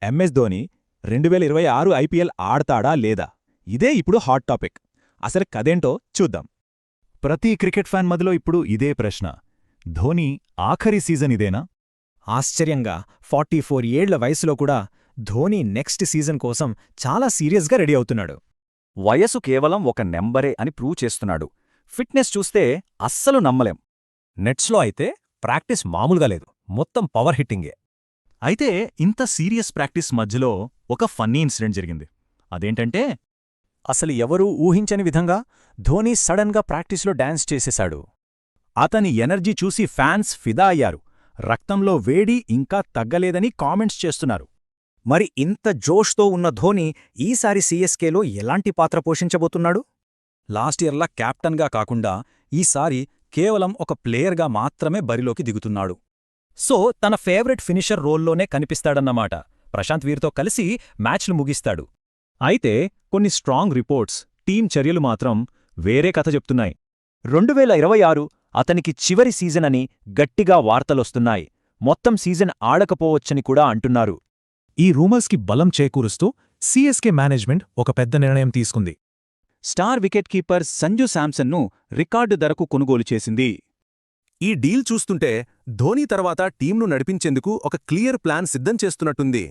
MS Dhoni 2026 IPL ఆడతాడా లేదా? ఇదే ఇప్పుడు హాట్ టాపిక్. అసలు కదేంటో చూద్దాం. ప్రతి క్రికెట్ ఫ్యాన్ మదిలో ఇప్పుడు ఇదే ప్రశ్న. ధోని ఆఖరి సీజన్ ఇదేనా? ఆశ్చర్యంగా 44 ఏళ్ల వయసులో కూడా ధోని నెక్స్ట్ సీజన్ కోసం చాలా సీరియస్గా రెడీ అవుతున్నాడు. వయసు కేవలం ఒక నెంబరే అని ప్రూవ్ చేస్తున్నాడు. ఫిట్నెస్ చూస్తే అస్సలు నమ్మలేం. నెట్స్లో అయితే ప్రాక్టీస్ మామూలుగా లేదు, మొత్తం పవర్ హిట్టింగే. అయితే ఇంత సీరియస్ ప్రాక్టీస్ మధ్యలో ఒక ఫన్నీ ఇన్సిడెంట్ జరిగింది. అదేంటంటే, అసలు ఎవరూ ఊహించని విధంగా ధోని సడన్గా ప్రాక్టీస్లో డాన్స్ చేసేశాడు. అతని ఎనర్జీ చూసి ఫ్యాన్స్ ఫిదా అయ్యారు. రక్తంలో వేడి ఇంకా తగ్గలేదని కామెంట్స్ చేస్తున్నారు. మరి ఇంత జోష్తో ఉన్న ధోని ఈసారి సీఎస్కేలో ఎలాంటి పాత్ర పోషించబోతున్నాడు? లాస్ట్ ఇయర్లా కెప్టెన్గా కాకుండా ఈసారి కేవలం ఒక ప్లేయర్గా మాత్రమే బరిలోకి దిగుతున్నాడు. సో తన ఫేవరెట్ ఫినిషర్ రోల్లోనే కనిపిస్తాడన్నమాట. ప్రశాంత్ వీర్తో కలిసి మ్యాచ్లు ముగిస్తాడు. అయితే కొన్ని స్ట్రాంగ్ రిపోర్ట్స్, టీం చర్యలు మాత్రం వేరే కథ చెప్తున్నాయి. 2026 అతనికి చివరి సీజన్ అని గట్టిగా వార్తలొస్తున్నాయి. మొత్తం సీజన్ ఆడకపోవచ్చని కూడా అంటున్నారు. ఈ రూమర్స్కి బలం చేకూరుస్తూ సీఎస్కే మేనేజ్మెంట్ ఒక పెద్ద నిర్ణయం తీసుకుంది. స్టార్ వికెట్ కీపర్ సంజు శాంసన్ను రికార్డు ధరకు కొనుగోలు చేసింది. ఈ డీల్ చూస్తుంటే ధోని తర్వాత టీంను నడిపించేందుకు ఒక క్లియర్ ప్లాన్ సిద్ధం చేస్తున్నట్టుంది.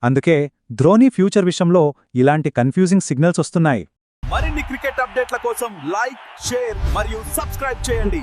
అందుకే ధోని ఫ్యూచర్ విషయంలో ఇలాంటి కన్ఫ్యూజింగ్ సిగ్నల్స్ వస్తున్నాయి. మరిన్ని క్రికెట్ అప్డేట్ల కోసం లైక్, షేర్ మరియు సబ్స్క్రైబ్ చేయండి.